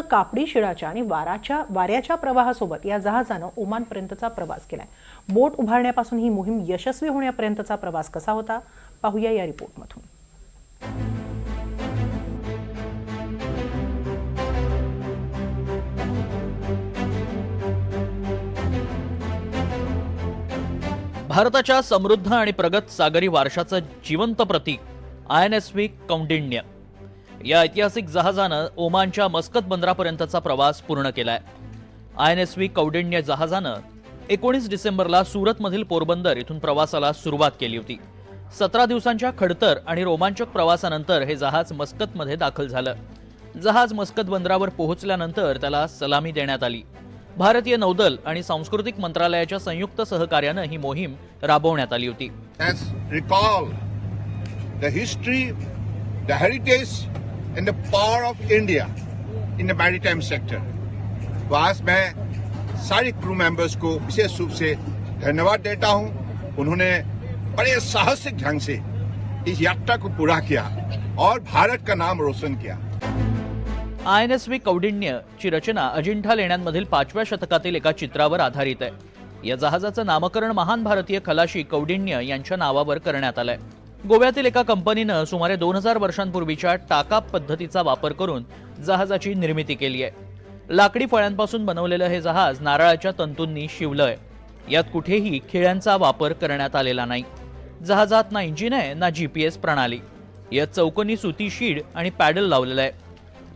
कापडी शिळाच्या आणि वाऱ्याच्या प्रवाहासोबत या जहाजानं ओमानपर्यंतचा प्रवास केलाय। बोट उभारण्यापासून ही मोहीम यशस्वी होण्यापर्यंतचा प्रवास कसा होता पाहूया या रिपोर्टमधून। भारताच्या समृद्ध आणि प्रगत सागरी वारशाचं जिवंत प्रतीक INSV कौंडिण्य या ऐतिहासिक जहाजानं ओमानच्या मस्कत बंदरापर्यंतचा प्रवास पूर्ण केलाय। INSV कौंडिण्य जहाजानं 19 डिसेंबरला सुरतमधील पोरबंदर इथून प्रवासाला सुरुवात केली होती। 17 दिवसांच्या खडतर आणि रोमांचक प्रवासानंतर हे जहाज मस्कतमध्ये दाखल झालं। जहाज मस्कत बंदरावर पोहोचल्यानंतर त्याला सलामी देण्यात आली। भारतीय नौदल आणि सांस्कृतिक मंत्रालयाच्या संयुक्त सहकार्याने ही मोहीम राबवण्यात आली होती। Recall the history, the heritage and the power of India in the maritime sector। तो आज मैं सारे क्रू मेंबर्स को विशेष रूप से धन्यवाद देता हूं। उन्होंने बड़े साहसिक ढंग से इस यात्रा को पूरा किया और भारत का नाम रोशन किया। INSV कौंडिण्य ची रचना अजिंठा लेण्यांमधील 5व्या शतकातील एका चित्रावर आधारित आहे। या जहाजाचं नामकरण महान भारतीय खलाशी कौंडिण्य यांच्या नावावर करण्यात आलंय। गोव्यातील एका कंपनीनं सुमारे 2000 वर्षांपूर्वीच्या टाका पद्धतीचा वापर करून जहाजाची निर्मिती केली आहे। लाकडी फळ्यांपासून बनवलेलं हे जहाज नारळाच्या तंतूंनी शिवलंय। यात कुठेही खिळ्यांचा वापर करण्यात आलेला नाही। जहाजात ना इंजिन आहे ना GPS प्रणाली। यात चौकोनी सुती शीड आणि पॅडल लावलेला आहे।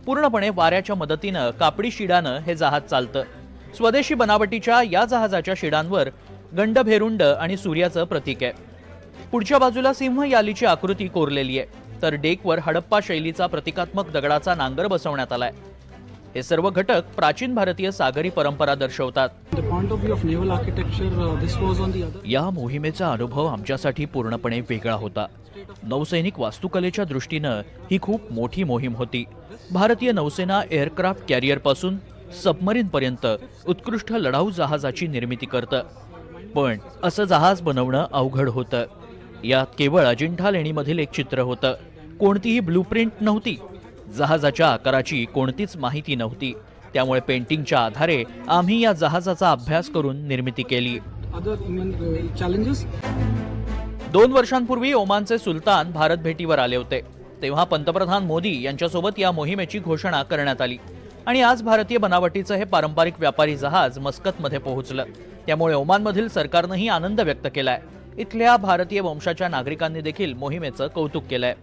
पूर्णपणे वाऱ्याच्या मदतीनं कापडी शिडानं हे जहाज चालतं। स्वदेशी बनावटीच्या या जहाजाच्या शिडांवर गंडभेरुंड आणि सूर्याचं प्रतीक आहे। पुढच्या बाजूला सिंह यालीची आकृती कोरलेली आहे, तर डेकवर हडप्पा शैलीचा प्रतिकात्मक दगडाचा नांगर बसवण्यात आलाय। हे सर्व घटक प्राचीन भारतीय सागरी परंपरा दर्शवतात। या मोहिमेचा अनुभव आमच्यासाठी पूर्णपणे वेगळा होता। नौसैनिक वास्तुकलेच्या दृष्टीनं ही खूप मोठी मोहीम होती। भारतीय नौसेना एअरक्राफ्ट कॅरियर पासून सबमरीन पर्यंत उत्कृष्ट लढाऊ जहाजाची निर्मिती करतं, पण असं जहाज बनवणं अवघड होतं। यात केवळ अजिंठा लेणीमधील एक चित्र होतं, कोणतीही ब्लूप्रिंट नव्हती। जहाजाच्या आकाराची कोणतीच माहिती नव्हती, त्यामुळे पेंटिंगच्या आधारे आम्ही या जहाजाचा अभ्यास करून निर्मिती केली। 2 वर्षांपूर्वी ओमानचे सुलतान भारत भेटीवर आले होते, तेव्हा पंतप्रधान मोदी यांच्यासोबत या मोहिमेची घोषणा करण्यात आली आणि आज भारतीय बनावटीचं हे पारंपरिक व्यापारी जहाज मस्कतमध्ये पोहोचलं। त्यामुळे ओमानमधील सरकारनंही आनंद व्यक्त केलाय। इथल्या भारतीय वंशाच्या नागरिकांनी देखील मोहिमेचं कौतुक केलंय।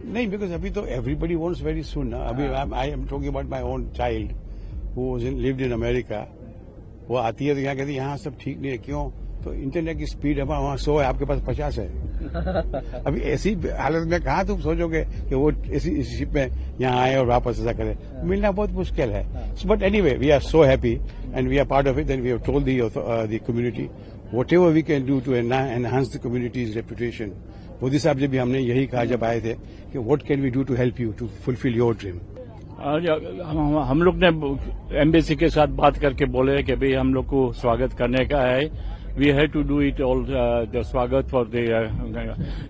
नहीं, because अभी तो everybody wants very soon ना। अभी I am talking about my own child who lived in America। वो आती है तो यहाँ कहती है यहाँ सब ठीक नहीं है, क्यों? तो इंटरनेट की स्पीड है वहाँ 100 है, आपके पास 50 है। अभी ऐसी हालत में कहाँ तुम सोचोगे कि वो ऐसी शिप में यहाँ आए और वापस ऐसा करे, मिलना बहुत मुश्किल है। But anyway we are so happy and we are part of it and we have told the community whatever we can do to enhance the community's reputation। Modi साहब जब भी हमने यही कहा जब आए थे कि what can we do to help you to fulfill your dream। हम लोग ने एम्बेसी के साथ बात करके बोले कि भाई हम लोग को स्वागत करने का है। We have to do it all the स्वागत for the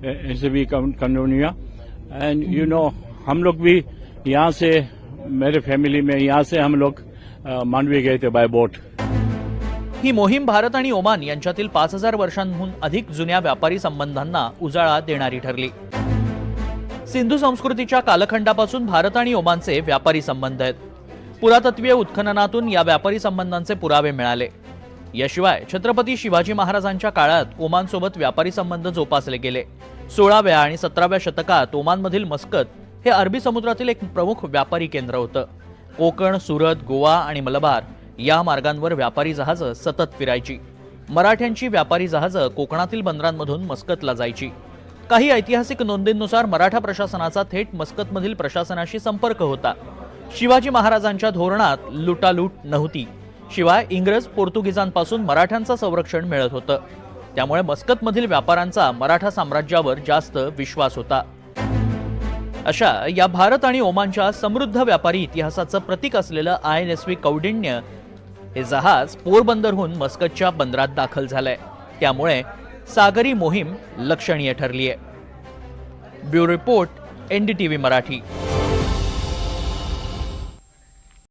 INSV Kaundinya and you know हम लोग भी यहाँ से मेरे फैमिली में यहाँ से हम लोग मांडवी गए थे बाय बोट। ही मोहीम भारत आणि ओमान यांच्यातील 5000 वर्षांहून अधिक जुन्या व्यापारी संबंधांना उजाळा देणारी ठरली। सिंधू संस्कृतीच्या कालखंडापासून भारत आणि ओमानचे व्यापारी संबंध आहेत। पुरातत्वीय उत्खननातून या व्यापारी संबंधांचे पुरावे मिळाले। याशिवाय छत्रपती शिवाजी महाराजांच्या काळात ओमानसोबत व्यापारी संबंध जोपासले गेले। 16व्या आणि 17व्या शतकात ओमानमधील मस्कत हे अरबी समुद्रातील एक प्रमुख व्यापारी केंद्र होतं। कोकण, सुरत, गोवा आणि मलबार या मार्गांवर व्यापारी जहाजं सतत फिरायची। मराठ्यांची व्यापारी जहाजं कोकणातील बंदरांमधून मस्कतला जायची। काही ऐतिहासिक नोंदींनुसार मराठा प्रशासनाचा थेट मस्कतमधील प्रशासनाशी संपर्क होता। शिवाजी महाराजांच्या धोरणात लुटालूट नव्हती, शिवाय इंग्रज पोर्तुगीजांपासून मराठ्यांचं संरक्षण मिळत होतं। त्यामुळे मस्कतमधील व्यापाऱ्यांचा मराठा साम्राज्यावर जास्त विश्वास होता। अशा या भारत आणि ओमानच्या समृद्ध व्यापारी इतिहासाचं प्रतीक असलेलं INSV कौंडिण्य हे जहाज पोरबंदरहून मस्कतच्या बंदरात दाखल झालंय। त्यामुळे सागरी मोहीम लक्षणीय ठरली आहे। Bureau report NDTV Marathi.